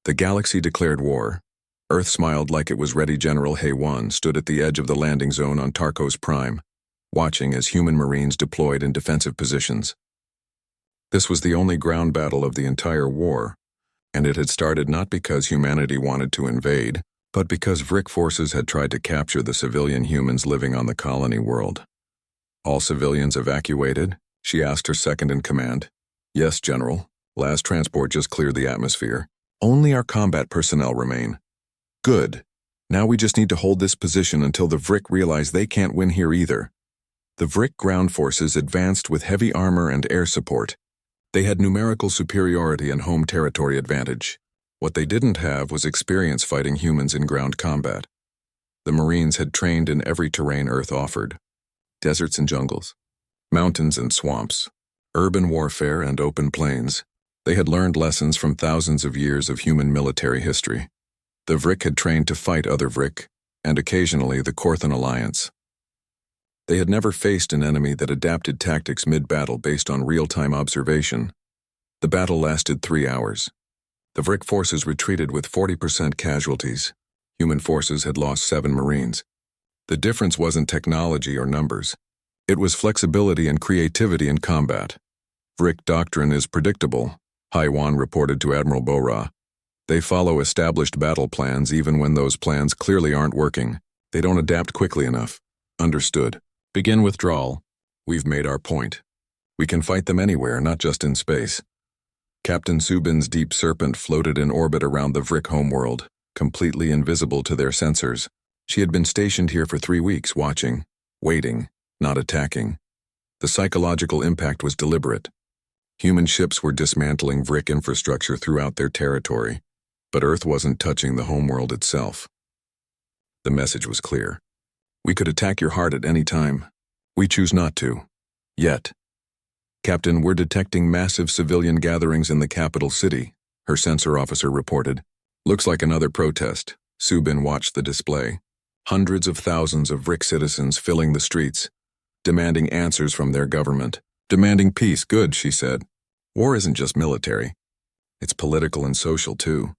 The galaxy declared war. Earth smiled like it was ready. General Hay-1 stood at the edge of the landing zone on Tarkos Prime, watching as human marines deployed in defensive positions. This was the only ground battle of the entire war, and it had started not because humanity wanted to invade, but because Vrick forces had tried to capture the civilian humans living on the colony world. All civilians evacuated? She asked her second-in-command. Yes, General. Last transport just cleared the atmosphere. Only our combat personnel remain. Good. Now we just need to hold this position until the Vrick realize they can't win here either. The Vrick ground forces advanced with heavy armor and air support. They had numerical superiority and home territory advantage. What they didn't have was experience fighting humans in ground combat. The Marines had trained in every terrain Earth offered. Deserts and jungles, mountains and swamps, urban warfare and open plains. They had learned lessons from thousands of years of human military history. The Vrick had trained to fight other Vrick, and occasionally the Korthan Alliance. They had never faced an enemy that adapted tactics mid-battle based on real-time observation. The battle lasted 3 hours. The Vrick forces retreated with 40% casualties. Human forces had lost 7 Marines. The difference wasn't technology or numbers. It was flexibility and creativity in combat. Vrick doctrine is predictable, Hay-1 reported to Admiral Bora. They follow established battle plans even when those plans clearly aren't working. They don't adapt quickly enough. Understood. Begin withdrawal. We've made our point. We can fight them anywhere, not just in space. Captain Subin's Deep Serpent floated in orbit around the Vrick homeworld, completely invisible to their sensors. She had been stationed here for 3 weeks, watching, waiting, not attacking. The psychological impact was deliberate. Human ships were dismantling Vrick infrastructure throughout their territory, but Earth wasn't touching the homeworld itself. The message was clear. We could attack your heart at any time. We choose not to. Yet. Captain, we're detecting massive civilian gatherings in the capital city, her sensor officer reported. Looks like another protest. Subin watched the display. Hundreds of thousands of Vrick citizens filling the streets, demanding answers from their government. Demanding peace. Good, she said. War isn't just military. It's political and social, too.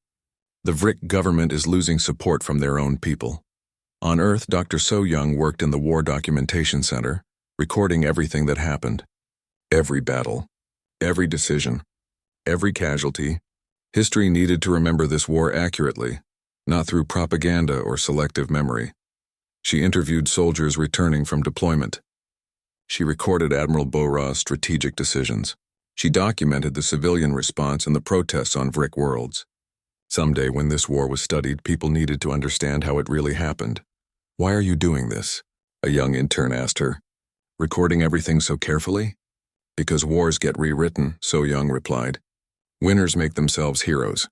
The Vrick government is losing support from their own people. On Earth, Dr. So Young worked in the War Documentation Center, recording everything that happened. Every battle, every decision, every casualty. History needed to remember this war accurately, not through propaganda or selective memory. She interviewed soldiers returning from deployment. She recorded Admiral Bora's strategic decisions. She documented the civilian response and the protests on Vrick worlds. Someday, when this war was studied, people needed to understand how it really happened. Why are you doing this? A young intern asked her. Recording everything so carefully? Because wars get rewritten, So Young replied. Winners make themselves heroes.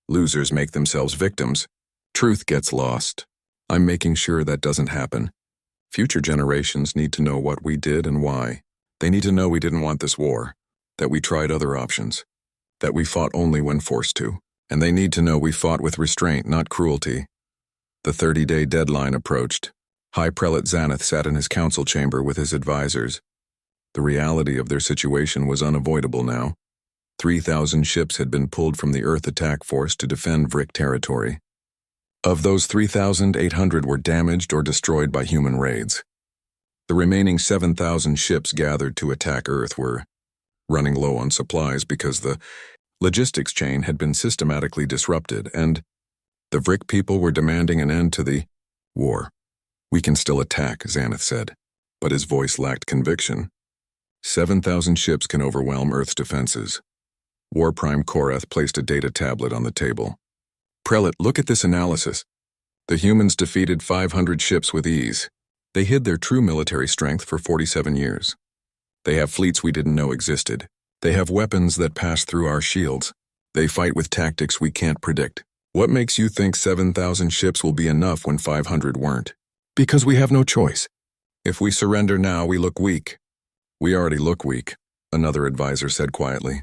Losers make themselves victims. Truth gets lost. I'm making sure that doesn't happen. Future generations need to know what we did and why. They need to know we didn't want this war, that we tried other options, that we fought only when forced to, and they need to know we fought with restraint, not cruelty. The 30-day deadline approached. High Prelate Xanath sat in his council chamber with his advisors. The reality of their situation was unavoidable now. 3,000 ships had been pulled from the Earth attack force to defend Vrick territory. Of those 3,800 were damaged or destroyed by human raids. The remaining 7,000 ships gathered to attack Earth were running low on supplies because the logistics chain had been systematically disrupted, and the Vrick people were demanding an end to the war. We can still attack, Xanath said, but his voice lacked conviction. 7,000 ships can overwhelm Earth's defenses. War Prime Korath placed a data tablet on the table. Prelate, look at this analysis. The humans defeated 500 ships with ease. They hid their true military strength for 47 years. They have fleets we didn't know existed. They have weapons that pass through our shields. They fight with tactics we can't predict. What makes you think 7,000 ships will be enough when 500 weren't? Because we have no choice. If we surrender now, we look weak. We already look weak, another advisor said quietly.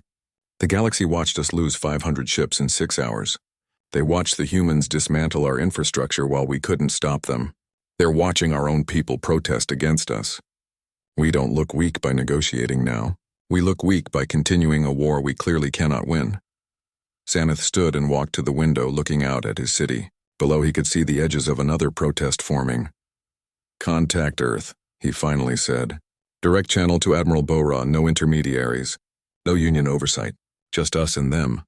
The galaxy watched us lose 500 ships in 6 hours. They watched the humans dismantle our infrastructure while we couldn't stop them. They're watching our own people protest against us. We don't look weak by negotiating now. We look weak by continuing a war we clearly cannot win. Xanath stood and walked to the window, looking out at his city. Below he could see the edges of another protest forming. "Contact Earth," he finally said. "Direct channel to Admiral Bora, no intermediaries. No union oversight, just us and them."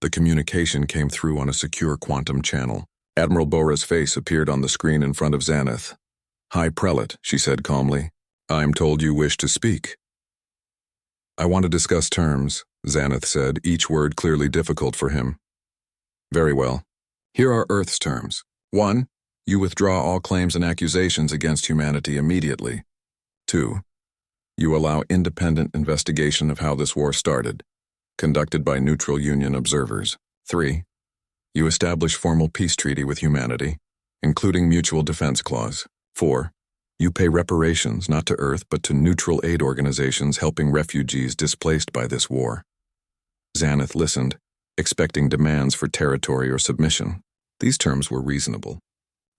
The communication came through on a secure quantum channel. Admiral Bora's face appeared on the screen in front of Xanath. "High Prelate," she said calmly. "I'm told you wish to speak." "I want to discuss terms," Xanath said, each word clearly difficult for him. "Very well. Here are Earth's terms. 1. You withdraw all claims and accusations against humanity immediately. 2. You allow independent investigation of how this war started, conducted by neutral Union observers. 3. You establish formal peace treaty with humanity, including mutual defense clause. 4. You pay reparations not to Earth but to neutral aid organizations helping refugees displaced by this war. Xanath listened, expecting demands for territory or submission. These terms were reasonable.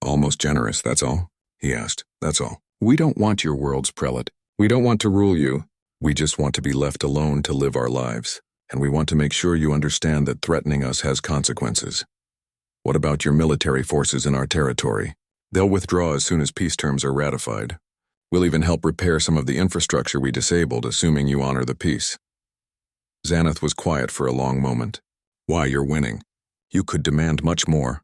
"Almost generous, that's all?" he asked. "That's all. We don't want your world's prelate. We don't want to rule you. We just want to be left alone to live our lives. And we want to make sure you understand that threatening us has consequences. What about your military forces in our territory? They'll withdraw as soon as peace terms are ratified. We'll even help repair some of the infrastructure we disabled, assuming you honor the peace." Xanath was quiet for a long moment. "Why, you're winning. You could demand much more."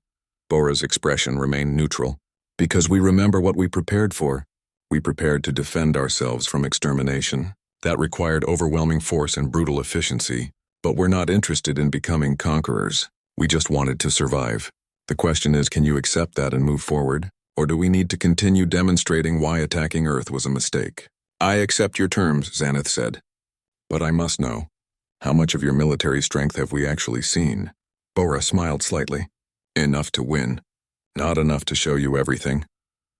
Bora's expression remained neutral. "Because we remember what we prepared for. We prepared to defend ourselves from extermination. That required overwhelming force and brutal efficiency, but we're not interested in becoming conquerors. We just wanted to survive. The question is, can you accept that and move forward? Or do we need to continue demonstrating why attacking Earth was a mistake?" "I accept your terms," Xanath said. "But I must know, how much of your military strength have we actually seen?" Bora smiled slightly. "Enough to win. Not enough to show you everything."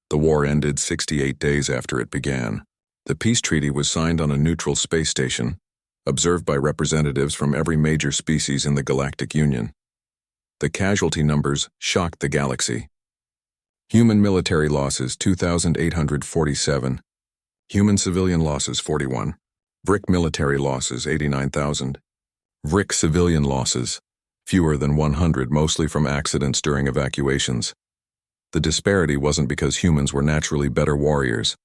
The war ended 68 days after it began. The peace treaty was signed on a neutral space station, observed by representatives from every major species in the Galactic Union. The casualty numbers shocked the galaxy. Human military losses 2,847. Human civilian losses 41. Vrick military losses 89,000. Vrick civilian losses fewer than 100, mostly from accidents during evacuations. The disparity wasn't because humans were naturally better warriors.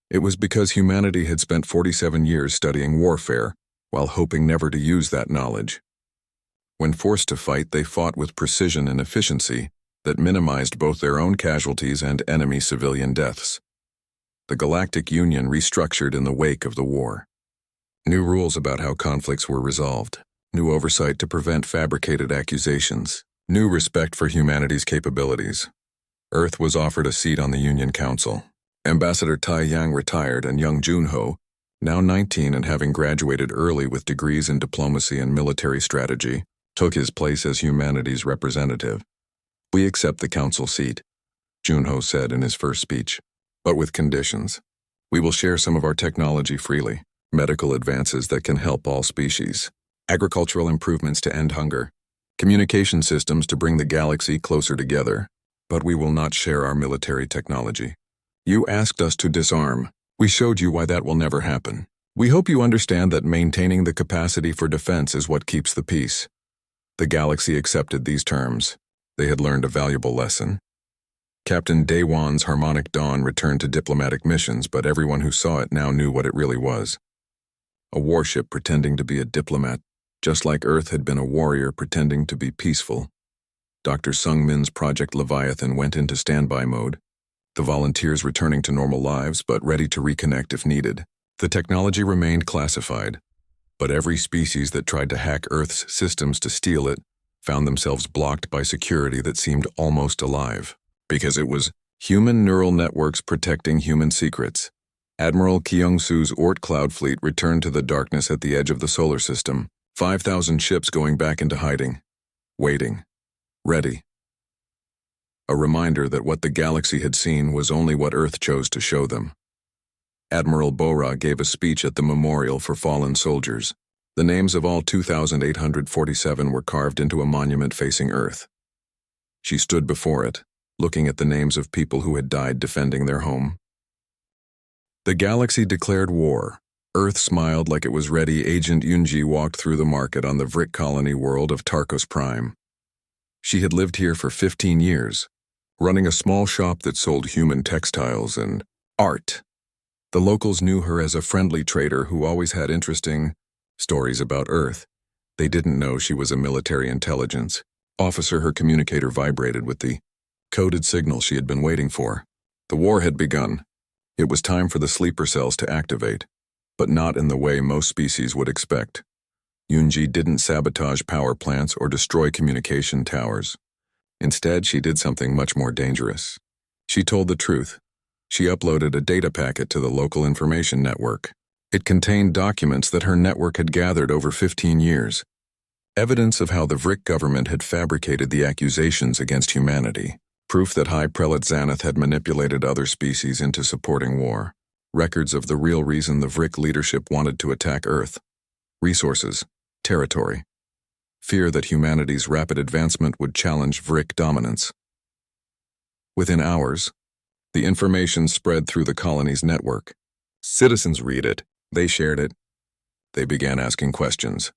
It was because humanity had spent 47 years studying warfare, while hoping never to use that knowledge. When forced to fight, they fought with precision and efficiency that minimized both their own casualties and enemy civilian deaths. The Galactic Union restructured in the wake of the war. New rules about how conflicts were resolved, new oversight to prevent fabricated accusations, new respect for humanity's capabilities. Earth was offered a seat on the Union Council. Ambassador Tai Yang retired, and young Junho, now 19 and having graduated early with degrees in diplomacy and military strategy, took his place as humanity's representative. "We accept the council seat," Junho said in his first speech, "but with conditions. We will share some of our technology freely, medical advances that can help all species, agricultural improvements to end hunger, communication systems to bring the galaxy closer together, but we will not share our military technology. You asked us to disarm. We showed you why that will never happen. We hope you understand that maintaining the capacity for defense is what keeps the peace." The galaxy accepted these terms. They had learned a valuable lesson. Captain Daewon's Harmonic Dawn returned to diplomatic missions, but everyone who saw it now knew what it really was. A warship pretending to be a diplomat, just like Earth had been a warrior pretending to be peaceful. Dr. Sung Min's Project Leviathan went into standby mode, the volunteers returning to normal lives but ready to reconnect if needed. The technology remained classified, but every species that tried to hack Earth's systems to steal it found themselves blocked by security that seemed almost alive. Because it was human neural networks protecting human secrets. Admiral Kyung-soo's Oort cloud fleet returned to the darkness at the edge of the solar system, 5,000 ships going back into hiding, waiting, ready. A reminder that what the galaxy had seen was only what Earth chose to show them. Admiral Bora gave a speech at the memorial for fallen soldiers. The names of all 2,847 were carved into a monument facing Earth. She stood before it, looking at the names of people who had died defending their home. The galaxy declared war, Earth smiled like it was ready. Agent Yunji walked through the market on the Vrick colony world of Tarkos Prime. She had lived here for 15 years, running a small shop that sold human textiles and art. The locals knew her as a friendly trader who always had interesting stories about Earth. They didn't know she was a military intelligence officer. Her communicator vibrated with the coded signal she had been waiting for. The war had begun. It was time for the sleeper cells to activate, but not in the way most species would expect. Yunji didn't sabotage power plants or destroy communication towers. Instead, she did something much more dangerous. She told the truth. She uploaded a data packet to the local information network. It contained documents that her network had gathered over 15 years. Evidence of how the Vrick government had fabricated the accusations against humanity. Proof that High Prelate Xanath had manipulated other species into supporting war. Records of the real reason the Vrick leadership wanted to attack Earth. Resources, territory. Fear that humanity's rapid advancement would challenge Vrick dominance. Within hours, the information spread through the colony's network. Citizens read it. They shared it. They began asking questions.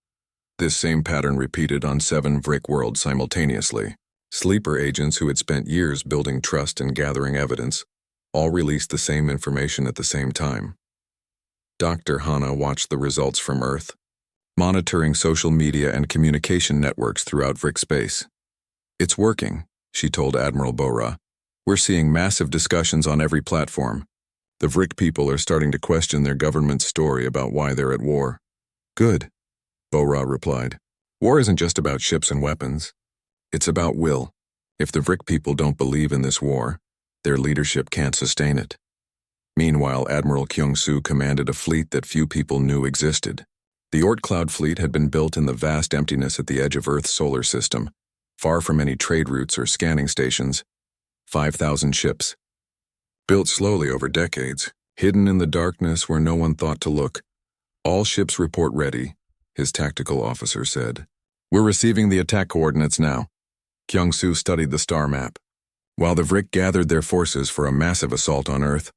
This same pattern repeated on 7 Vrick worlds simultaneously. Sleeper agents who had spent years building trust and gathering evidence all released the same information at the same time. Dr. Hana watched the results from Earth, monitoring social media and communication networks throughout Vrick space. "It's working," she told Admiral Bora. "We're seeing massive discussions on every platform. The Vrick people are starting to question their government's story about why they're at war." "Good," Bora replied. "War isn't just about ships and weapons. It's about will. If the Vrick people don't believe in this war, their leadership can't sustain it." Meanwhile, Admiral Kyung-soo commanded a fleet that few people knew existed. The Oort Cloud fleet had been built in the vast emptiness at the edge of Earth's solar system, far from any trade routes or scanning stations. 5,000 ships. Built slowly over decades, hidden in the darkness where no one thought to look. "All ships report ready," his tactical officer said. "We're receiving the attack coordinates now." Kyung-soo studied the star map. While the Vrick gathered their forces for a massive assault on Earth,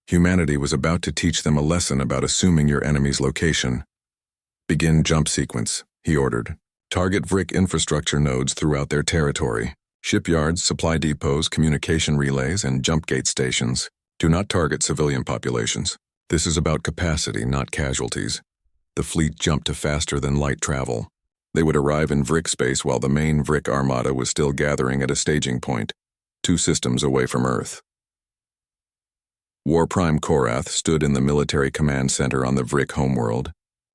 humanity was about to teach them a lesson about assuming your enemy's location. "Begin jump sequence," he ordered. "Target Vrick infrastructure nodes throughout their territory. Shipyards, supply depots, communication relays, and jump gate stations. Do not target civilian populations. This is about capacity, not casualties." The fleet jumped to faster than light travel. They would arrive in Vrick space while the main Vrick armada was still gathering at a staging point, 2 systems away from Earth. War Prime Korath stood in the military command center on the Vrick homeworld,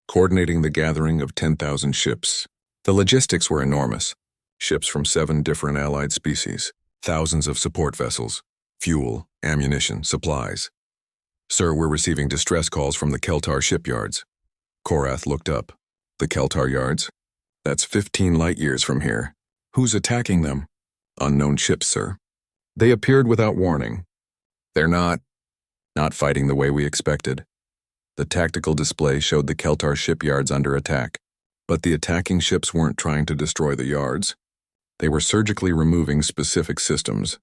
coordinating the gathering of 10,000 ships. The logistics were enormous. Ships from 7 different allied species, thousands of support vessels, fuel, ammunition, supplies. "Sir, we're receiving distress calls from the Keltar shipyards." Korath looked up. "The Keltar yards? That's 15 light years from here. Who's attacking them?" "Unknown ships, sir. They appeared without warning. They're not fighting the way we expected." The tactical display showed the Keltar shipyards under attack, but the attacking ships weren't trying to destroy the yards. They were surgically removing specific systems.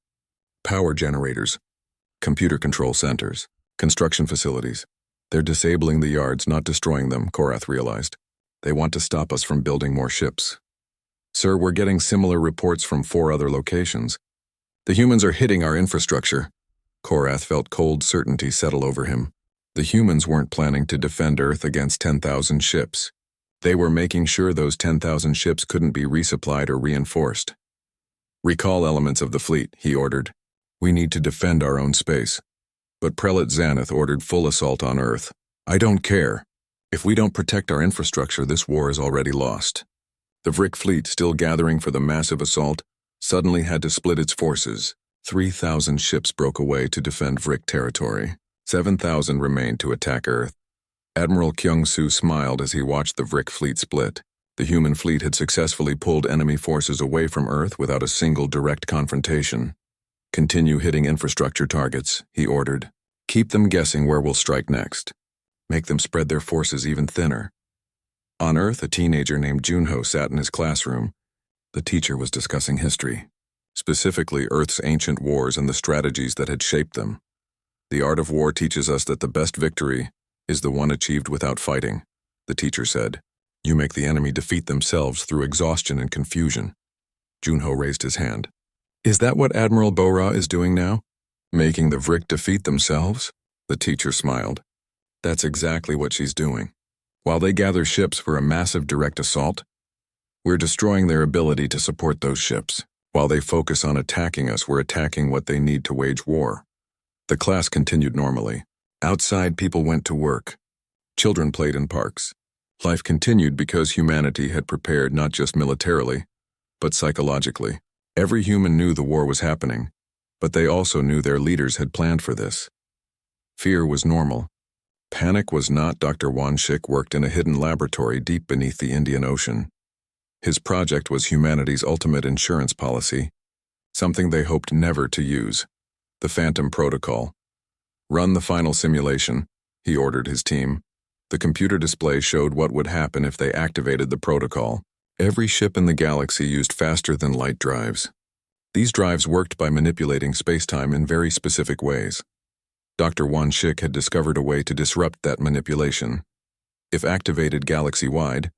Power generators, computer control centers, construction facilities. "They're disabling the yards, not destroying them," Korath realized. "They want to stop us from building more ships." "Sir, we're getting similar reports from 4 other locations. The humans are hitting our infrastructure." Korath felt cold certainty settle over him. The humans weren't planning to defend Earth against 10,000 ships. They were making sure those 10,000 ships couldn't be resupplied or reinforced. "Recall elements of the fleet," he ordered. "We need to defend our own space." But Prelate Xanath ordered full assault on Earth. "I don't care. If we don't protect our infrastructure, this war is already lost." The Vrick fleet, still gathering for the massive assault, suddenly had to split its forces. 3,000 ships broke away to defend Vrick territory. 7,000 remained to attack Earth. Admiral Kyung-soo smiled as he watched the Vrick fleet split. The human fleet had successfully pulled enemy forces away from Earth without a single direct confrontation. "Continue hitting infrastructure targets," he ordered. "Keep them guessing where we'll strike next. Make them spread their forces even thinner." On Earth, a teenager named Junho sat in his classroom. The teacher was discussing history, specifically Earth's ancient wars and the strategies that had shaped them. "The art of war teaches us that the best victory is the one achieved without fighting, the teacher said. You make the enemy defeat themselves through exhaustion and confusion. Junho raised his hand. Is that what Admiral Bora is doing now? Making the Vrick defeat themselves? The teacher smiled. That's exactly what she's doing. While they gather ships for a massive direct assault, we're destroying their ability to support those ships. While they focus on attacking us, we're attacking what they need to wage war. The class continued normally. Outside, people went to work. Children played in parks. Life continued because humanity had prepared not just militarily, but psychologically. Every human knew the war was happening, but they also knew their leaders had planned for this. Fear was normal. Panic was not. Dr. Wanshik worked in a hidden laboratory deep beneath the Indian Ocean. His project was humanity's ultimate insurance policy, something they hoped never to use. The Phantom Protocol. Run the final simulation, he ordered his team. The computer display showed what would happen if they activated the protocol. Every ship in the galaxy used faster-than-light drives. These drives worked by manipulating spacetime in very specific ways. Dr. Wanshik had discovered a way to disrupt that manipulation. If activated galaxy-wide,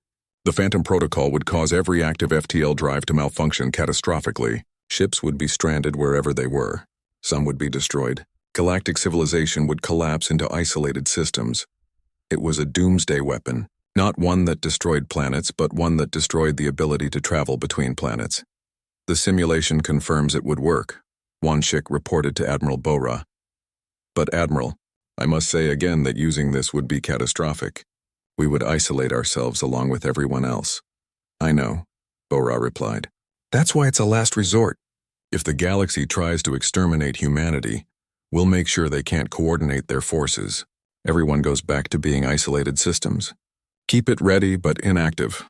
the Phantom Protocol would cause every active FTL drive to malfunction catastrophically. Ships would be stranded wherever they were. Some would be destroyed. Galactic civilization would collapse into isolated systems. It was a doomsday weapon, not one that destroyed planets, but one that destroyed the ability to travel between planets. The simulation confirms it would work, Wanshik reported to Admiral Bora. But Admiral, I must say again that using this would be catastrophic. We would isolate ourselves along with everyone else. I know, Bora replied. That's why it's a last resort. If the galaxy tries to exterminate humanity, we'll make sure they can't coordinate their forces. Everyone goes back to being isolated systems. Keep it ready but inactive.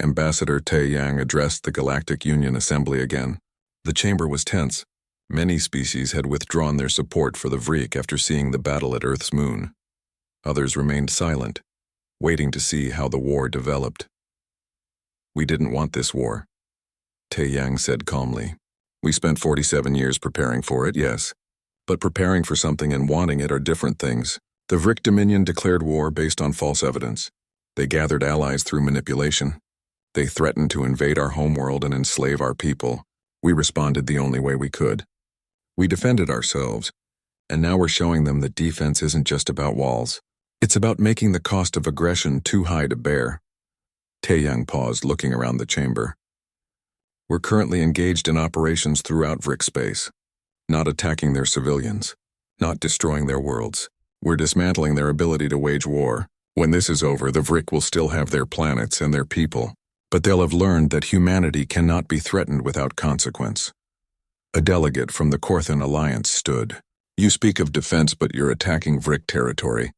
Ambassador Tae Yang addressed the Galactic Union Assembly again. The chamber was tense. Many species had withdrawn their support for the Vrick after seeing the battle at Earth's moon. Others remained silent, waiting to see how the war developed. We didn't want this war, Tae Yang said calmly. We spent 47 years preparing for it, yes. But preparing for something and wanting it are different things. The Vrick Dominion declared war based on false evidence. They gathered allies through manipulation. They threatened to invade our homeworld and enslave our people. We responded the only way we could. We defended ourselves, and now we're showing them that defense isn't just about walls. It's about making the cost of aggression too high to bear. Tae Yang paused, looking around the chamber. We're currently engaged in operations throughout Vrick space, not attacking their civilians, not destroying their worlds. We're dismantling their ability to wage war. When this is over, the Vrick will still have their planets and their people, but they'll have learned that humanity cannot be threatened without consequence. A delegate from the Korthan Alliance stood. You speak of defense, but you're attacking Vrick territory.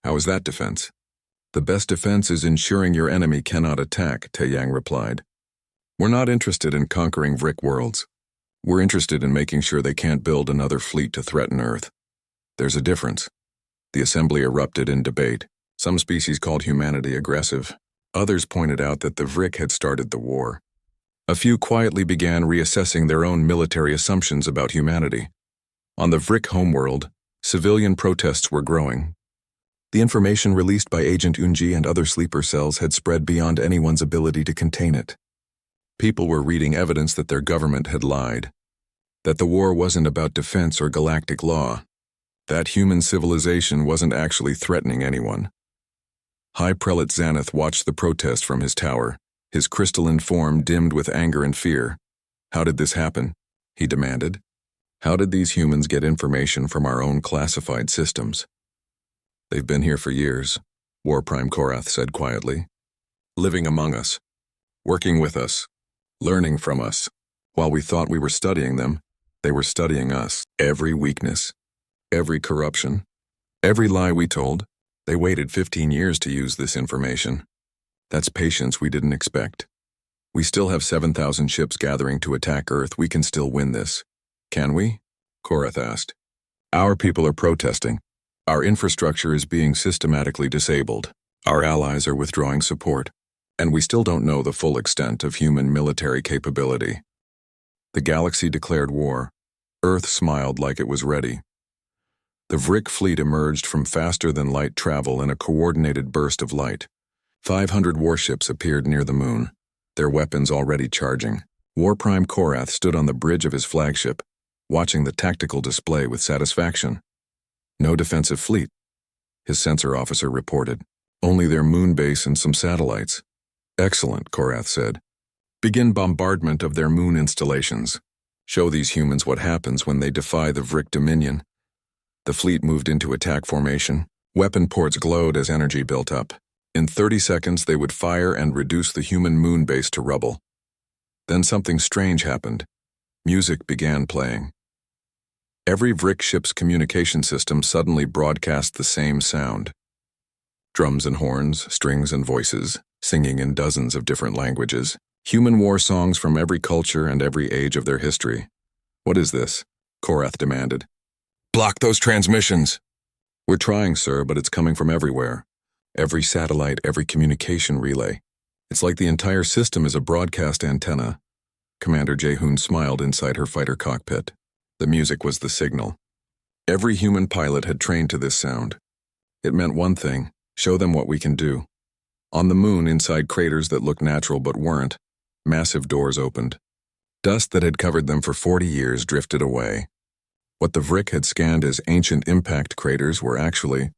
How is that defense? The best defense is ensuring your enemy cannot attack, Tae Yang replied. We're not interested in conquering Vrick worlds. We're interested in making sure they can't build another fleet to threaten Earth. There's a difference. The assembly erupted in debate. Some species called humanity aggressive. Others pointed out that the Vrick had started the war. A few quietly began reassessing their own military assumptions about humanity. On the Vrick homeworld, civilian protests were growing. The information released by Agent Unji and other sleeper cells had spread beyond anyone's ability to contain it. People were reading evidence that their government had lied, that the war wasn't about defense or galactic law, that human civilization wasn't actually threatening anyone. High Prelate Xanath watched the protest from his tower, his crystalline form dimmed with anger and fear. How did this happen? He demanded. How did these humans get information from our own classified systems? They've been here for years, War Prime Korath said quietly. Living among us, working with us, learning from us. While we thought we were studying them, they were studying us. Every weakness, every corruption, every lie we told. They waited 15 years to use this information. That's patience we didn't expect. We still have 7,000 ships gathering to attack Earth. We can still win this. Can we? Korath asked. Our people are protesting. Our infrastructure is being systematically disabled. Our allies are withdrawing support. And we still don't know the full extent of human military capability. The galaxy declared war. Earth smiled like it was ready. The Vrick fleet emerged from faster-than-light travel in a coordinated burst of light. 500 warships appeared near the moon, their weapons already charging. War Prime Korath stood on the bridge of his flagship, watching the tactical display with satisfaction. No defensive fleet, his sensor officer reported. Only their moon base and some satellites. Excellent, Korath said. Begin bombardment of their moon installations. Show these humans what happens when they defy the Vrick Dominion. The fleet moved into attack formation. Weapon ports glowed as energy built up. In 30 seconds, they would fire and reduce the human moon base to rubble. Then something strange happened. Music began playing. Every Vrick ship's communication system suddenly broadcast the same sound. Drums and horns, strings and voices, singing in dozens of different languages. Human war songs from every culture and every age of their history. What is this? Korath demanded. Block those transmissions! We're trying, sir, but it's coming from everywhere. Every satellite, every communication relay. It's like the entire system is a broadcast antenna. Commander Jaehoon smiled inside her fighter cockpit. The music was the signal. Every human pilot had trained to this sound. It meant one thing, show them what we can do. On the moon, inside craters that looked natural but weren't, massive doors opened. Dust that had covered them for 40 years drifted away. What the Vrick had scanned as ancient impact craters were actually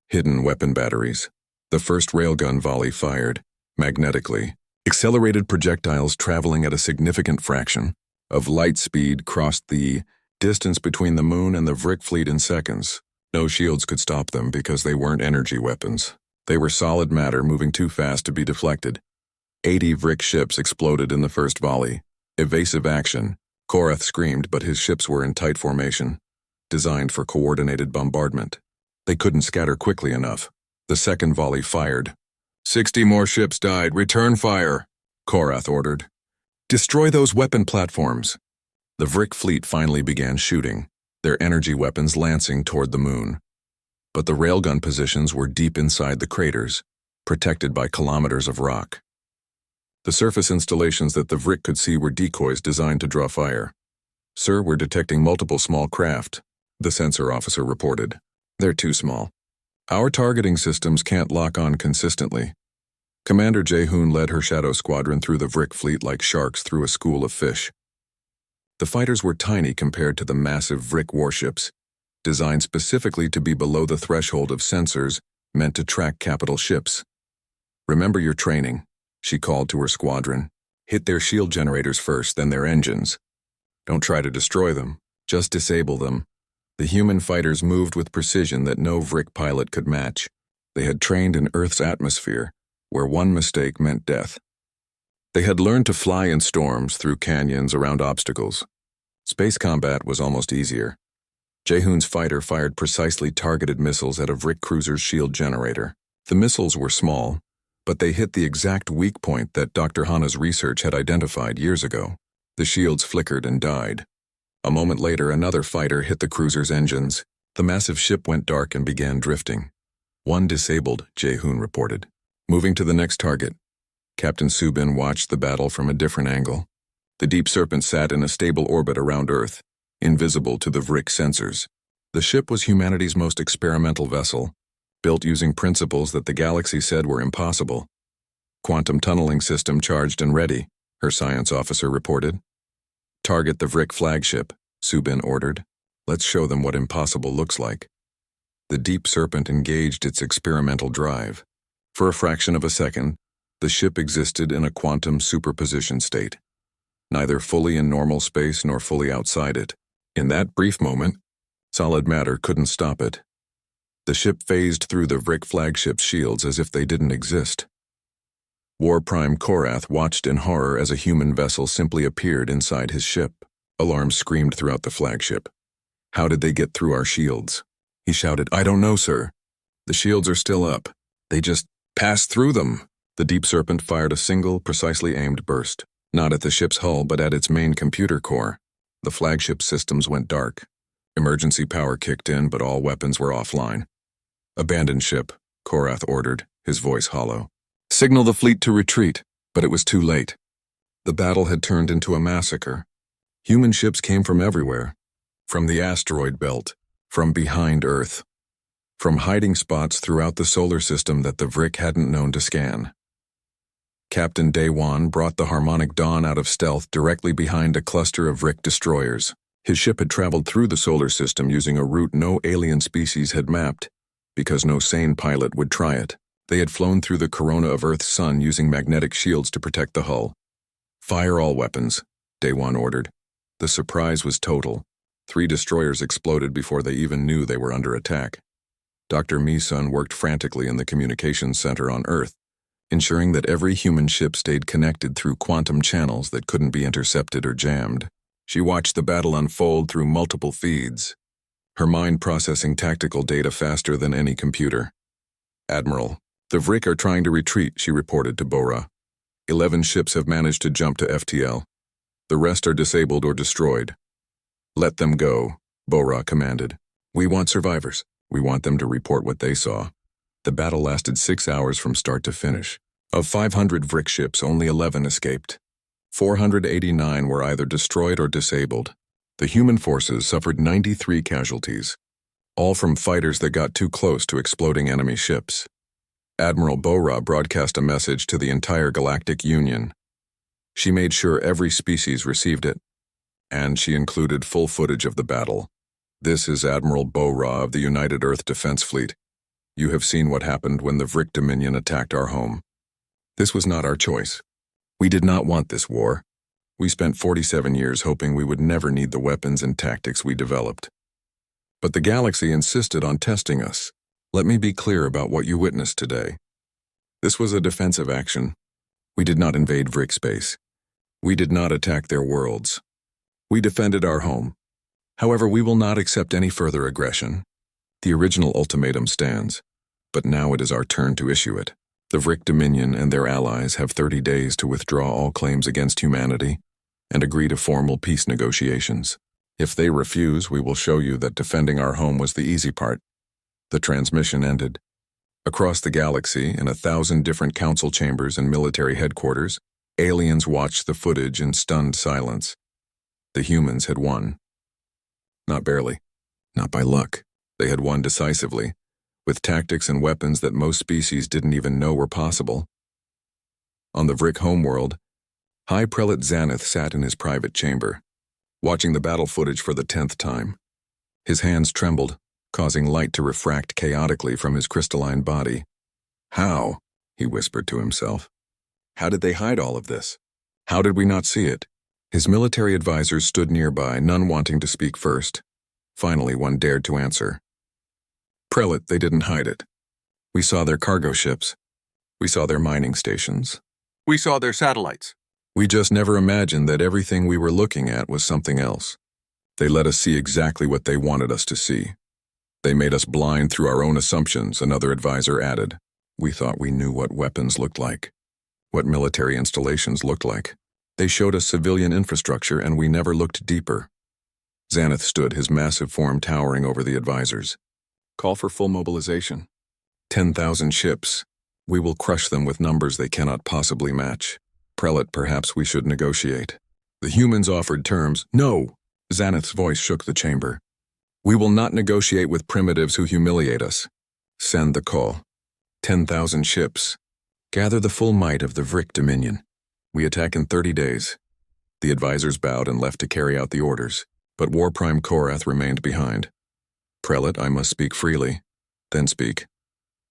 hidden weapon batteries. The first railgun volley fired, magnetically. Accelerated projectiles traveling at a significant fraction of light speed crossed the distance between the moon and the Vrick fleet in seconds. No shields could stop them because they weren't energy weapons. They were solid matter moving too fast to be deflected. 80 Vrick ships exploded in the first volley. Evasive action. Korath screamed, but his ships were in tight formation, designed for coordinated bombardment. They couldn't scatter quickly enough. The second volley fired. 60 more ships died. Return fire, Korath ordered. Destroy those weapon platforms. The Vrick fleet finally began shooting, their energy weapons lancing toward the moon. But the railgun positions were deep inside the craters, protected by kilometers of rock. The surface installations that the Vrick could see were decoys designed to draw fire. Sir, we're detecting multiple small craft, the sensor officer reported. They're too small. Our targeting systems can't lock on consistently. Commander Jaehoon led her shadow squadron through the Vrick fleet like sharks through a school of fish. The fighters were tiny compared to the massive Vrick warships, designed specifically to be below the threshold of sensors meant to track capital ships. Remember your training, she called to her squadron. Hit their shield generators first, then their engines. Don't try to destroy them, just disable them. The human fighters moved with precision that no Vrick pilot could match. They had trained in Earth's atmosphere, where one mistake meant death. They had learned to fly in storms, through canyons, around obstacles. Space combat was almost easier. Jaehoon's fighter fired precisely targeted missiles at a Vrick cruiser's shield generator. The missiles were small, but they hit the exact weak point that Dr. Hana's research had identified years ago. The shields flickered and died. A moment later, another fighter hit the cruiser's engines. The massive ship went dark and began drifting. One disabled, Jaehoon reported. Moving to the next target. Captain Subin watched the battle from a different angle. The Deep Serpent sat in a stable orbit around Earth, invisible to the Vrick sensors. The ship was humanity's most experimental vessel, built using principles that the galaxy said were impossible. Quantum tunneling system charged and ready, her science officer reported. Target the Vrick flagship, Subin ordered. Let's show them what impossible looks like. The Deep Serpent engaged its experimental drive. For a fraction of a second, the ship existed in a quantum superposition state, neither fully in normal space nor fully outside it. In that brief moment, solid matter couldn't stop it. The ship phased through the Vrick flagship's shields as if they didn't exist. War Prime Korath watched in horror as a human vessel simply appeared inside his ship. Alarms screamed throughout the flagship. How did they get through our shields? He shouted, I don't know, sir. The shields are still up. They just passed through them. The Deep Serpent fired a single, precisely aimed burst, not at the ship's hull but at its main computer core. The flagship systems went dark. Emergency power kicked in, but all weapons were offline. Abandon ship, Korath ordered, his voice hollow. Signal the fleet to retreat, but it was too late. The battle had turned into a massacre. Human ships came from everywhere, from the asteroid belt, From behind Earth. From hiding spots throughout the solar system that the Vrick hadn't known to scan. Captain Daewon brought the Harmonic Dawn out of stealth directly behind a cluster of Vrick destroyers. His ship had traveled through the solar system using a route no alien species had mapped, because no sane pilot would try it. They had flown through the corona of Earth's sun using magnetic shields to protect the hull. "Fire all weapons," Daewon ordered. The surprise was total. 3 destroyers exploded before they even knew they were under attack. Dr. Mi-sun worked frantically in the communications center on Earth, ensuring that every human ship stayed connected through quantum channels that couldn't be intercepted or jammed. She watched the battle unfold through multiple feeds, her mind processing tactical data faster than any computer. "Admiral, the Vrick are trying to retreat," she reported to Bora. 11 ships have managed to jump to FTL. The rest are disabled or destroyed. "Let them go," Bora commanded. "We want survivors. We want them to report what they saw." The battle lasted 6 hours from start to finish. Of 500 Vrick ships, only 11 escaped. 489 were either destroyed or disabled. The human forces suffered 93 casualties, all from fighters that got too close to exploding enemy ships. Admiral Bora broadcast a message to the entire Galactic Union. She made sure every species received it, and she included full footage of the battle. "This is Admiral Bora of the United Earth Defense Fleet. You have seen what happened when the Vrick Dominion attacked our home. This was not our choice. We did not want this war. We spent 47 years hoping we would never need the weapons and tactics we developed. But the galaxy insisted on testing us. Let me be clear about what you witnessed today. This was a defensive action. We did not invade Vrick space. We did not attack their worlds. We defended our home. However, we will not accept any further aggression. The original ultimatum stands, but now it is our turn to issue it. The Vrick Dominion and their allies have 30 days to withdraw all claims against humanity and agree to formal peace negotiations. If they refuse, we will show you that defending our home was the easy part." The transmission ended. Across the galaxy, in 1,000 different council chambers and military headquarters, aliens watched the footage in stunned silence. The humans had won. Not barely. Not by luck. They had won decisively, with tactics and weapons that most species didn't even know were possible. On the Vrick homeworld, High Prelate Xanath sat in his private chamber, watching the battle footage for the 10th time. His hands trembled, causing light to refract chaotically from his crystalline body. "How?" he whispered to himself. "How did they hide all of this? How did we not see it?" His military advisors stood nearby, none wanting to speak first. Finally, one dared to answer. "Prelate, they didn't hide it. We saw their cargo ships. We saw their mining stations. We saw their satellites. We just never imagined that everything we were looking at was something else. They let us see exactly what they wanted us to see. They made us blind through our own assumptions," another advisor added. "We thought we knew what weapons looked like, what military installations looked like. They showed us civilian infrastructure and we never looked deeper." Xanath stood, his massive form towering over the advisors. "Call for full mobilization. 10,000 ships. We will crush them with numbers they cannot possibly match. Prelate, perhaps we should negotiate." The humans offered terms. "No!" Xanath's voice shook the chamber. "We will not negotiate with primitives who humiliate us. Send the call. 10,000 ships. Gather the full might of the Vrick Dominion. We attack in 30 days. The advisors bowed and left to carry out the orders, but War Prime Korath remained behind. "Prelate, I must speak freely." "Then speak."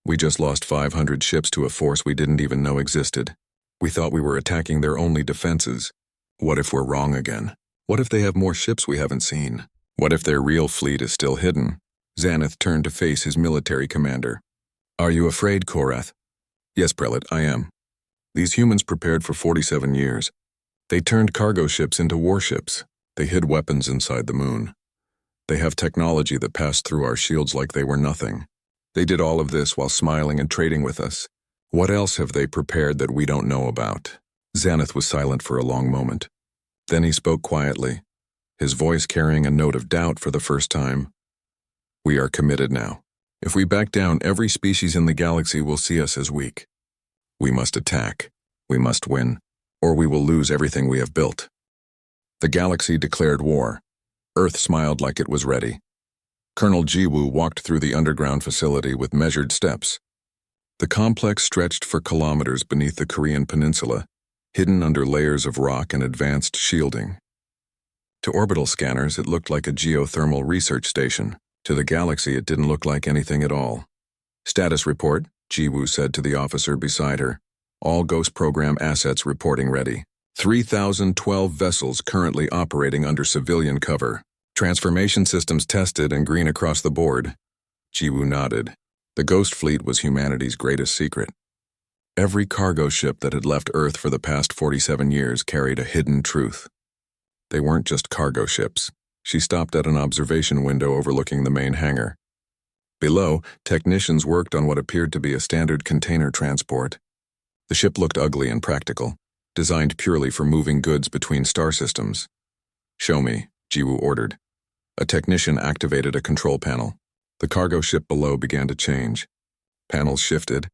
"We just lost 500 ships to a force we didn't even know existed. We thought we were attacking their only defenses. What if we're wrong again? What if they have more ships we haven't seen? What if their real fleet is still hidden?" Xanath turned to face his military commander. "Are you afraid, Korath?" "Yes, Prelate, I am. These humans prepared for 47 years. They turned cargo ships into warships. They hid weapons inside the moon. They have technology that passed through our shields like they were nothing. They did all of this while smiling and trading with us. What else have they prepared that we don't know about?" Xanath was silent for a long moment. Then he spoke quietly, his voice carrying a note of doubt for the first time. "We are committed now. If we back down, every species in the galaxy will see us as weak. We must attack. We must win, or we will lose everything we have built." The galaxy declared war. Earth smiled like it was ready. Colonel Jiwoo walked through the underground facility with measured steps. The complex stretched for kilometers beneath the Korean peninsula, hidden under layers of rock and advanced shielding. To orbital scanners, it looked like a geothermal research station. To the galaxy, it didn't look like anything at all. "Status report," Jiwoo said to the officer beside her. "All Ghost Program assets reporting ready. 3,012 vessels currently operating under civilian cover. Transformation systems tested and green across the board." Jiwoo nodded. The Ghost Fleet was humanity's greatest secret. Every cargo ship that had left Earth for the past 47 years carried a hidden truth. They weren't just cargo ships. She stopped at an observation window overlooking the main hangar. Below, technicians worked on what appeared to be a standard container transport. The ship looked ugly and practical, designed purely for moving goods between star systems. "Show me," Jiwoo ordered. A technician activated a control panel. The cargo ship below began to change. Panels shifted.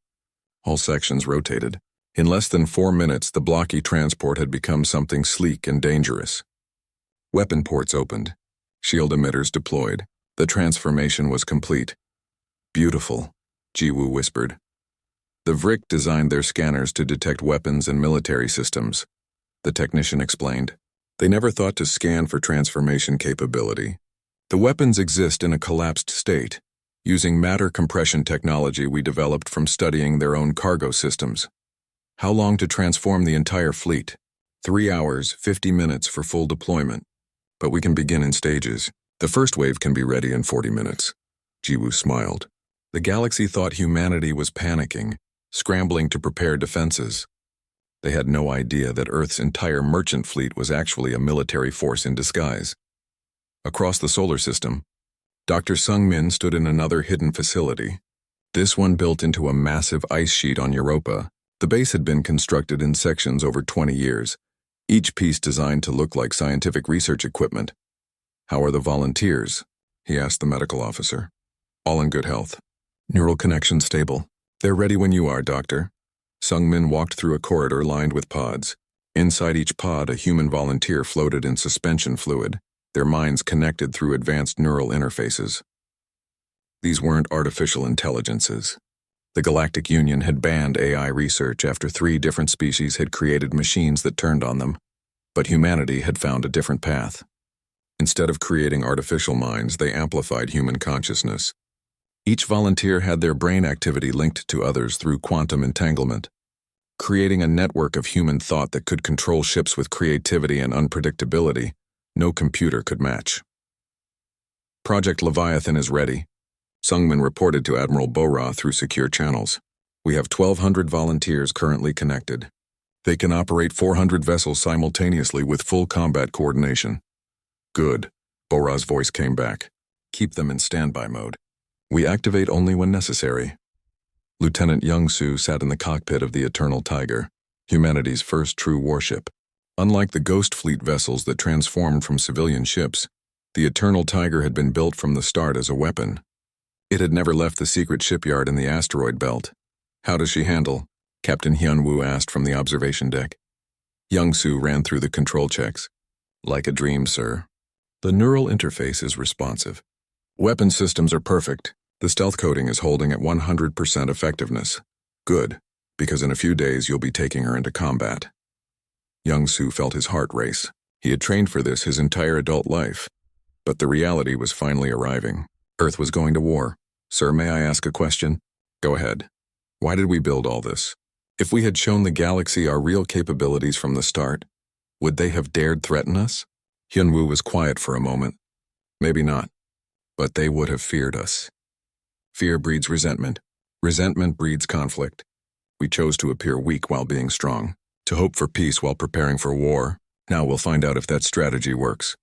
All sections rotated. In less than 4 minutes, the blocky transport had become something sleek and dangerous. Weapon ports opened. Shield emitters deployed. The transformation was complete. "Beautiful," Jiwoo whispered. The Vrick designed their scanners to detect weapons and military systems. The technician explained. "They never thought to scan for transformation capability. The weapons exist in a collapsed state, using matter compression technology we developed from studying their own cargo systems. How long to transform the entire fleet? 3 hours, 50 minutes for full deployment. But we can begin in stages. The first wave can be ready in 40 minutes. Jiwoo smiled. The galaxy thought humanity was panicking, scrambling to prepare defenses. They had no idea that Earth's entire merchant fleet was actually a military force in disguise. Across the solar system, Dr. Sung-min stood in another hidden facility. This one built into a massive ice sheet on Europa. The base had been constructed in sections over 20 years, each piece designed to look like scientific research equipment. "How are the volunteers?" he asked the medical officer. "All in good health. Neural connection stable. They're ready when you are, Doctor." Sung-min walked through a corridor lined with pods. Inside each pod, a human volunteer floated in suspension fluid, their minds connected through advanced neural interfaces. These weren't artificial intelligences. The Galactic Union had banned AI research after 3 different species had created machines that turned on them, but humanity had found a different path. Instead of creating artificial minds, they amplified human consciousness. Each volunteer had their brain activity linked to others through quantum entanglement, creating a network of human thought that could control ships with creativity and unpredictability no computer could match. "Project Leviathan is ready," Sung-min reported to Admiral Bo-Ra through secure channels. "We have 1,200 volunteers currently connected. They can operate 400 vessels simultaneously with full combat coordination." "Good," Bo-Ra's voice came back. "Keep them in standby mode. We activate only when necessary." Lieutenant Young-soo sat in the cockpit of the Eternal Tiger, humanity's first true warship. Unlike the Ghost Fleet vessels that transformed from civilian ships, the Eternal Tiger had been built from the start as a weapon. It had never left the secret shipyard in the asteroid belt. "How does she handle?" Captain Hyun-woo asked from the observation deck. Young-soo ran through the control checks. "Like a dream, sir. The neural interface is responsive. Weapon systems are perfect. The stealth coding is holding at 100% effectiveness. Good, because in a few days you'll be taking her into combat." Young-soo felt his heart race. He had trained for this his entire adult life. But the reality was finally arriving. Earth was going to war. "Sir, may I ask a question?" "Go ahead. Why did we build all this? If we had shown the galaxy our real capabilities from the start, would they have dared threaten us?" Hyun-woo was quiet for a moment. "Maybe not. But they would have feared us. Fear breeds resentment. Resentment breeds conflict. We chose to appear weak while being strong, to hope for peace while preparing for war. Now we'll find out if that strategy works."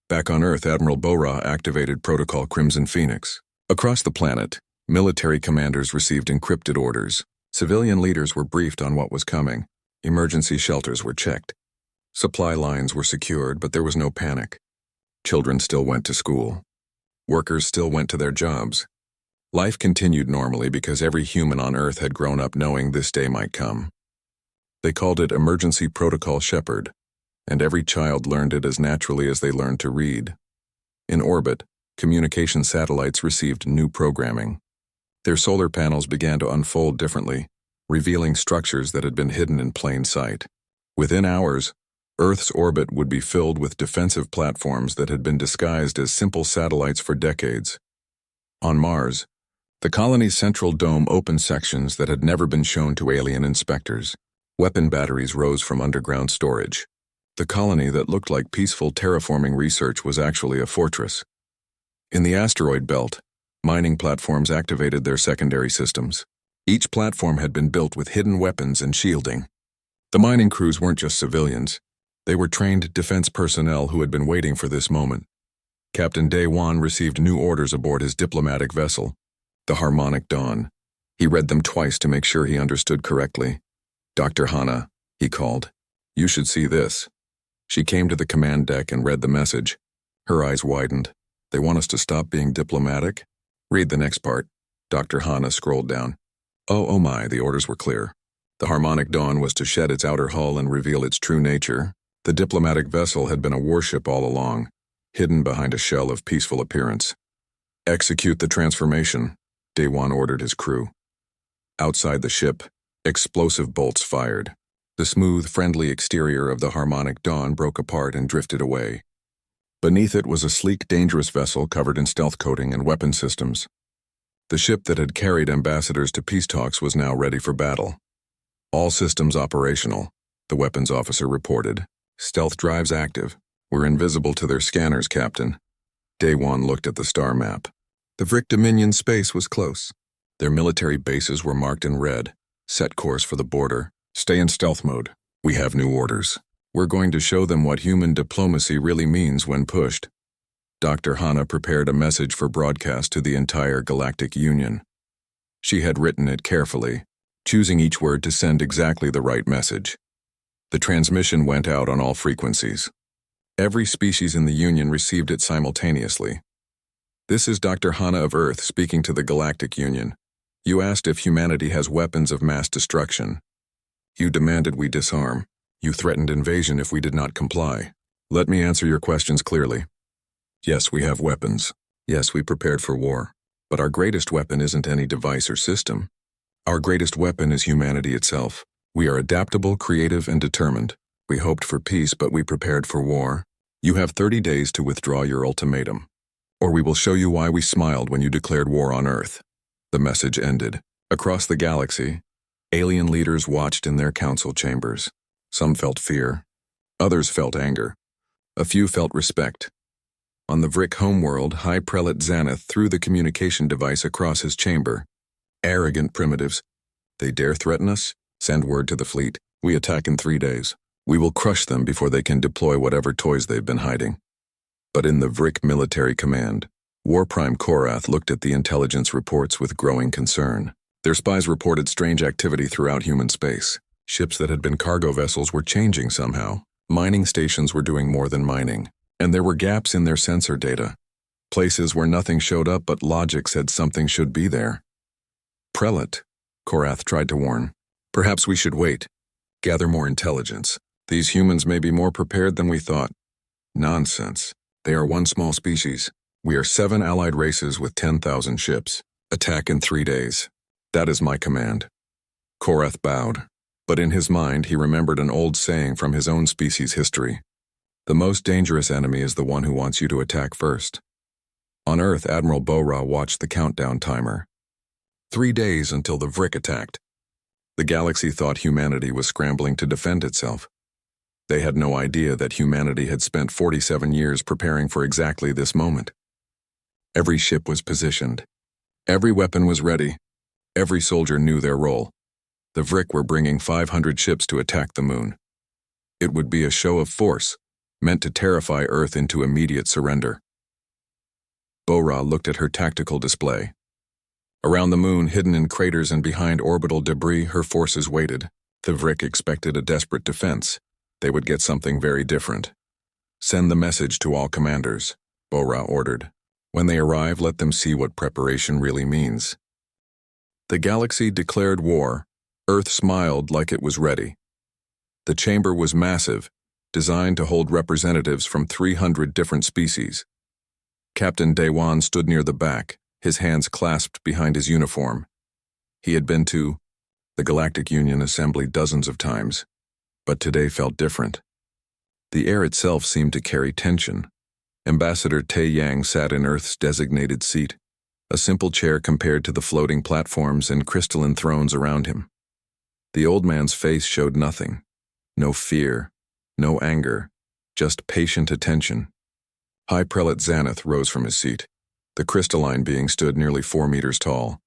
Back on Earth, Admiral Bo-Ra activated Protocol Crimson Phoenix. Across the planet, military commanders received encrypted orders. Civilian leaders were briefed on what was coming. Emergency shelters were checked. Supply lines were secured, but there was no panic. Children still went to school. Workers still went to their jobs. Life continued normally because every human on Earth had grown up knowing this day might come. They called it Emergency Protocol Shepherd, and every child learned it as naturally as they learned to read. In orbit, Communication satellites received new programming. Their solar panels began to unfold differently, revealing structures that had been hidden in plain sight. Within hours, Earth's orbit would be filled with defensive platforms that had been disguised as simple satellites for decades. On Mars, the colony's central dome opened sections that had never been shown to alien inspectors. Weapon batteries rose from underground storage. The colony that looked like peaceful terraforming research was actually a fortress. In the asteroid belt, mining platforms activated their secondary systems. Each platform had been built with hidden weapons and shielding. The mining crews weren't just civilians. They were trained defense personnel who had been waiting for this moment. Captain Daewon received new orders aboard his diplomatic vessel, the Harmonic Dawn. He read them twice to make sure he understood correctly. "Dr. Hana," he called. "You should see this." She came to the command deck and read the message. Her eyes widened. "They want us to stop being diplomatic?" "Read the next part." Dr. Hana scrolled down. Oh my, the orders were clear. The Harmonic Dawn was to shed its outer hull and reveal its true nature. The diplomatic vessel had been a warship all along, hidden behind a shell of peaceful appearance. "Execute the transformation," Daewon ordered his crew. Outside the ship, explosive bolts fired. The smooth, friendly exterior of the Harmonic Dawn broke apart and drifted away. Beneath it was a sleek, dangerous vessel covered in stealth coating and weapon systems. The ship that had carried ambassadors to peace talks was now ready for battle. "All systems operational," the weapons officer reported. "Stealth drives active. We're invisible to their scanners, Captain." Daewon looked at the star map. The Vrick Dominion space was close. Their military bases were marked in red. "Set course for the border. Stay in stealth mode. We have new orders. We're going to show them what human diplomacy really means when pushed." Dr. Hana prepared a message for broadcast to the entire Galactic Union. She had written it carefully, choosing each word to send exactly the right message. The transmission went out on all frequencies. Every species in the Union received it simultaneously. "This is Dr. Hana of Earth speaking to the Galactic Union. You asked if humanity has weapons of mass destruction. You demanded we disarm. You threatened invasion if we did not comply. Let me answer your questions clearly. Yes, we have weapons. Yes, we prepared for war. But our greatest weapon isn't any device or system. Our greatest weapon is humanity itself. We are adaptable, creative, and determined. We hoped for peace, but we prepared for war. You have 30 days to withdraw your ultimatum, or we will show you why we smiled when you declared war on Earth." The message ended. Across the galaxy, alien leaders watched in their council chambers. Some felt fear. Others felt anger. A few felt respect. On the Vrick homeworld, High Prelate Xanath threw the communication device across his chamber. "Arrogant primitives. They dare threaten us? Send word to the fleet. We attack in 3 days. We will crush them before they can deploy whatever toys they've been hiding." But in the Vrick military command, War Prime Korath looked at the intelligence reports with growing concern. Their spies reported strange activity throughout human space. Ships that had been cargo vessels were changing somehow. Mining stations were doing more than mining. And there were gaps in their sensor data. Places where nothing showed up but logic said something should be there. "Prelate," Korath tried to warn. "Perhaps we should wait. Gather more intelligence. These humans may be more prepared than we thought." "Nonsense. They are one small species. We are 7 allied races with 10,000 ships. Attack in 3 days. That is my command." Korath bowed, but in his mind he remembered an old saying from his own species' history. The most dangerous enemy is the one who wants you to attack first. On Earth, Admiral Bo-Ra watched the countdown timer. 3 days until the Vrick attacked. The galaxy thought humanity was scrambling to defend itself. They had no idea that humanity had spent 47 years preparing for exactly this moment. Every ship was positioned. Every weapon was ready. Every soldier knew their role. The Vrick were bringing 500 ships to attack the moon. It would be a show of force, meant to terrify Earth into immediate surrender. Bo-Ra looked at her tactical display. Around the moon, hidden in craters and behind orbital debris, her forces waited. The Vrick expected a desperate defense. They would get something very different. "Send the message to all commanders," Bo-Ra ordered. "When they arrive, let them see what preparation really means." The galaxy declared war. Earth smiled like it was ready. The chamber was massive, designed to hold representatives from 300 different species. Captain Daewon stood near the back, his hands clasped behind his uniform. He had been to the Galactic Union Assembly dozens of times, but today felt different. The air itself seemed to carry tension. Ambassador Tae Yang sat in Earth's designated seat, a simple chair compared to the floating platforms and crystalline thrones around him. The old man's face showed nothing. No fear, no anger, just patient attention. High Prelate Xanath rose from his seat. The crystalline being stood nearly 4 meters tall,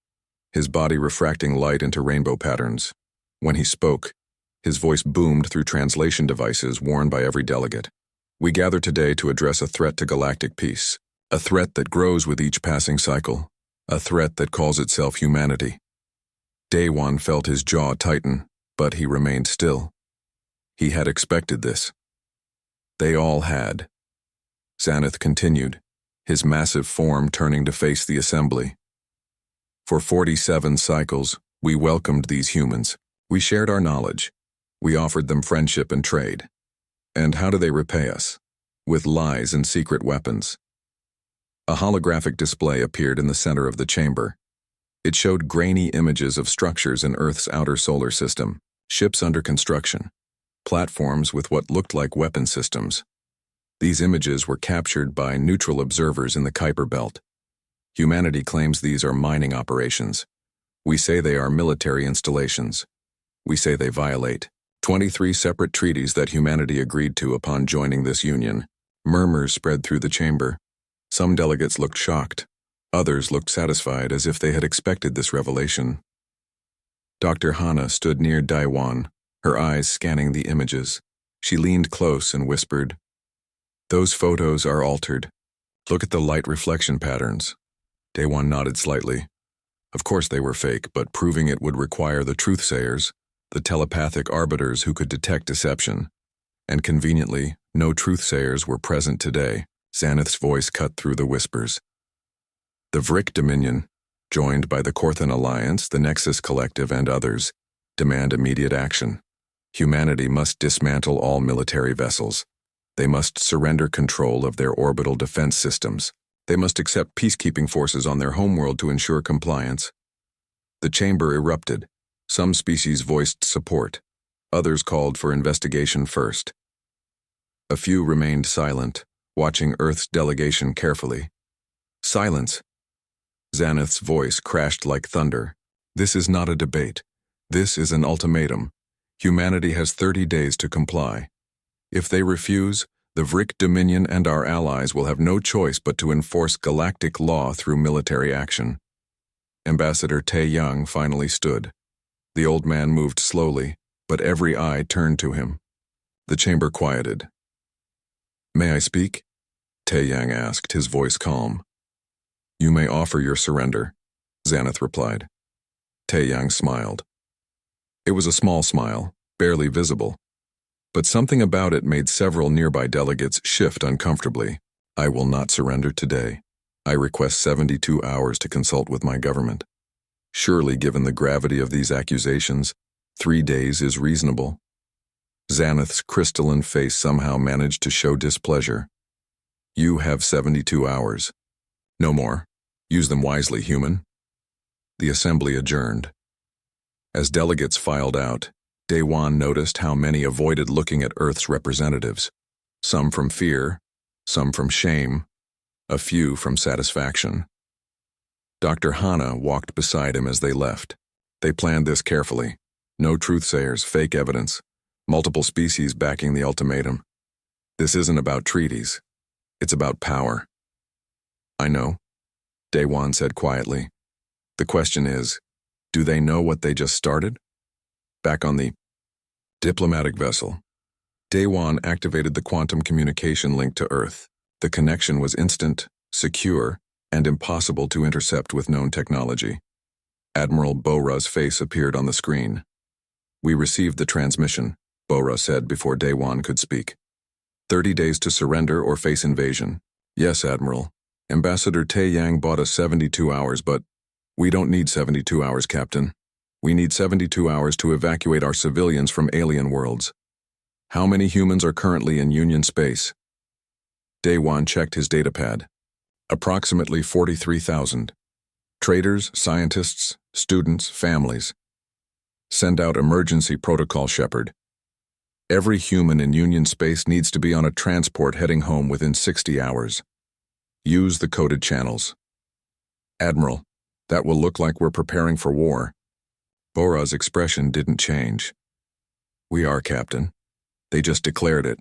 his body refracting light into rainbow patterns. When he spoke, his voice boomed through translation devices worn by every delegate. We gather today to address a threat to galactic peace, a threat that grows with each passing cycle, a threat that calls itself humanity. Daewon felt his jaw tighten, but he remained still. He had expected this. They all had. Xanath continued, his massive form turning to face the assembly. For 47 cycles, we welcomed these humans. We shared our knowledge. We offered them friendship and trade. And how do they repay us? With lies and secret weapons. A holographic display appeared in the center of the chamber. It showed grainy images of structures in Earth's outer solar system, ships under construction, platforms with what looked like weapon systems. These images were captured by neutral observers in the Kuiper Belt. Humanity claims these are mining operations. We say they are military installations. We say they violate 23 separate treaties that humanity agreed to upon joining this union. Murmurs spread through the chamber. Some delegates looked shocked. Others looked satisfied, as if they had expected this revelation. Dr. Hana stood near Daewon, her eyes scanning the images. She leaned close and whispered, "Those photos are altered. Look at the light reflection patterns." Daewon nodded slightly. Of course they were fake, but proving it would require the truthsayers, the telepathic arbiters who could detect deception. And conveniently, no truthsayers were present today. Xanath's voice cut through the whispers. The Vrick Dominion, joined by the Korthan Alliance, the Nexus Collective, and others, demand immediate action. Humanity must dismantle all military vessels. They must surrender control of their orbital defense systems. They must accept peacekeeping forces on their homeworld to ensure compliance. The chamber erupted. Some species voiced support. Others called for investigation first. A few remained silent, watching Earth's delegation carefully. Silence. Xanath's voice crashed like thunder. This is not a debate. This is an ultimatum. Humanity has 30 days to comply. If they refuse, the Vrick Dominion and our allies will have no choice but to enforce galactic law through military action. Ambassador Tae Yang finally stood. The old man moved slowly, but every eye turned to him. The chamber quieted. "May I speak?" Tae Yang asked, his voice calm. "You may offer your surrender," Xanath replied. Tae Yang smiled. It was a small smile, barely visible. But something about it made several nearby delegates shift uncomfortably. "I will not surrender today. I request 72 hours to consult with my government. Surely, given the gravity of these accusations, 3 days is reasonable." Xanath's crystalline face somehow managed to show displeasure. "You have 72 hours. No more. Use them wisely, human." The assembly adjourned. As delegates filed out, Daewon noticed how many avoided looking at Earth's representatives. Some from fear, some from shame, a few from satisfaction. Dr. Hana walked beside him as they left. They planned this carefully. No truthsayers, fake evidence, multiple species backing the ultimatum. This isn't about treaties. It's about power. "I know," Daewon said quietly. "The question is, do they know what they just started?" Back on the diplomatic vessel, Daewon activated the quantum communication link to Earth. The connection was instant, secure, and impossible to intercept with known technology. Admiral Bora's face appeared on the screen. "We received the transmission," Bora said before Daewon could speak. 30 days to surrender or face invasion." "Yes, Admiral. Ambassador Tae Yang bought us 72 hours, but we don't need 72 hours, Captain. We need 72 hours to evacuate our civilians from alien worlds. How many humans are currently in Union space?" Daewon checked his datapad. Approximately 43,000. Traders, scientists, students, families. Send out emergency protocol, Shepard. Every human in Union space needs to be on a transport heading home within 60 hours. Use the coded channels. Admiral, that will look like we're preparing for war. Bora's expression didn't change. We are, Captain. They just declared it.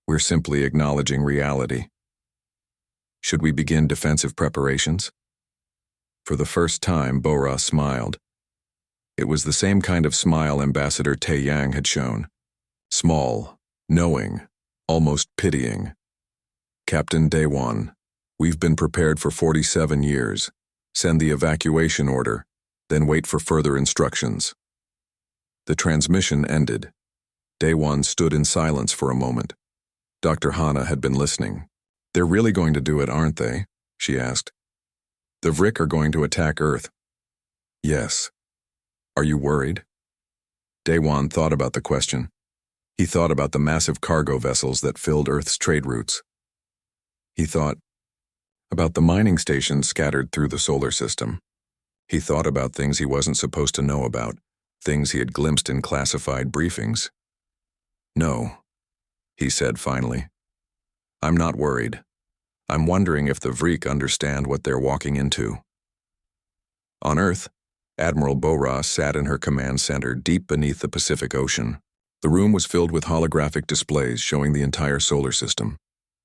We're simply acknowledging reality. Should we begin defensive preparations? For the first time, Bora smiled. It was the same kind of smile Ambassador Tae Yang had shown. Small, knowing, almost pitying. Captain Daewon, we've been prepared for 47 years. Send the evacuation order, then wait for further instructions. The transmission ended. Daewon stood in silence for a moment. Dr. Hana had been listening. They're really going to do it, aren't they? She asked. The Vrick are going to attack Earth. Yes. Are you worried? Daewon thought about the question. He thought about the massive cargo vessels that filled Earth's trade routes. He thought about the mining stations scattered through the solar system. He thought about things he wasn't supposed to know about, things he had glimpsed in classified briefings. No, he said finally. I'm not worried. I'm wondering if the Vrick understand what they're walking into. On Earth, Admiral Bora sat in her command center deep beneath the Pacific Ocean. The room was filled with holographic displays showing the entire solar system.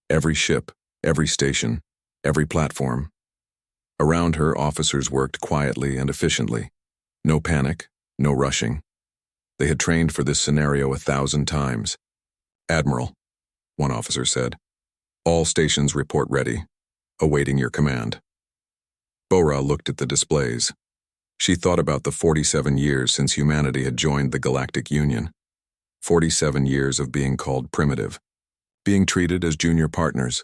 Every ship, every station, every platform. Around her, officers worked quietly and efficiently. No panic, no rushing. They had trained for this scenario 1,000 times. Admiral, one officer said, all stations report ready, awaiting your command. Bora looked at the displays. She thought about the 47 years since humanity had joined the Galactic Union. 47 years of being called primitive, being treated as junior partners,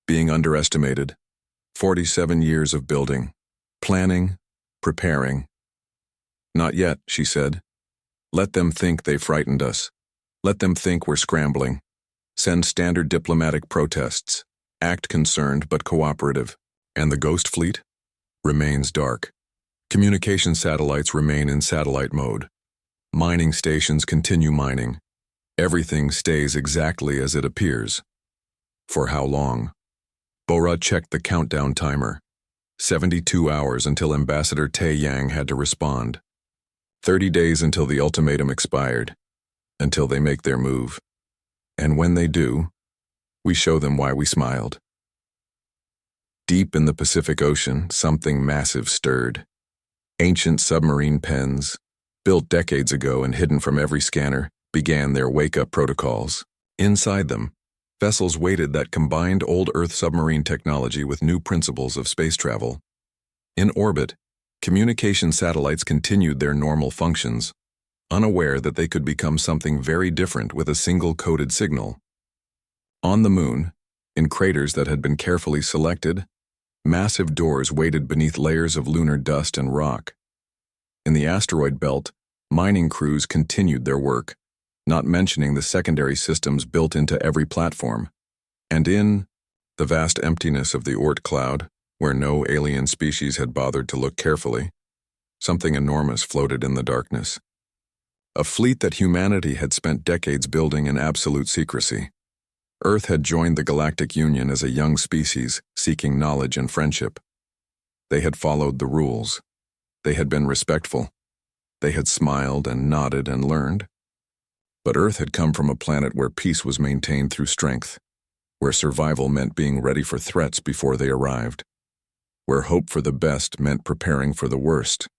being underestimated. 47 years of building, planning, preparing. Not yet, she said. Let them think they frightened us. Let them think we're scrambling. Send standard diplomatic protests. Act concerned but cooperative. And the Ghost Fleet remains dark. Communication satellites remain in satellite mode. Mining stations continue mining. Everything stays exactly as it appears. For how long? Bora checked the countdown timer. 72 hours until Ambassador Tae Yang had to respond. 30 days until the ultimatum expired. Until they make their move. And when they do, we show them why we smiled. Deep in the Pacific Ocean, something massive stirred. Ancient submarine pens, built decades ago and hidden from every scanner, began their wake-up protocols. Inside them, vessels waited that combined old Earth submarine technology with new principles of space travel. In orbit, communication satellites continued their normal functions, unaware that they could become something very different with a single coded signal. On the Moon, in craters that had been carefully selected, massive doors waited beneath layers of lunar dust and rock. In the asteroid belt, mining crews continued their work, not mentioning the secondary systems built into every platform. And in the vast emptiness of the Oort cloud, where no alien species had bothered to look carefully, something enormous floated in the darkness. A fleet that humanity had spent decades building in absolute secrecy. Earth had joined the Galactic Union as a young species seeking knowledge and friendship. They had followed the rules. They had been respectful. They had smiled and nodded and learned. But Earth had come from a planet where peace was maintained through strength, where survival meant being ready for threats before they arrived, where hope for the best meant preparing for the worst.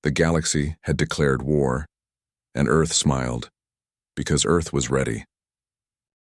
The galaxy had declared war, and Earth smiled, because Earth was ready.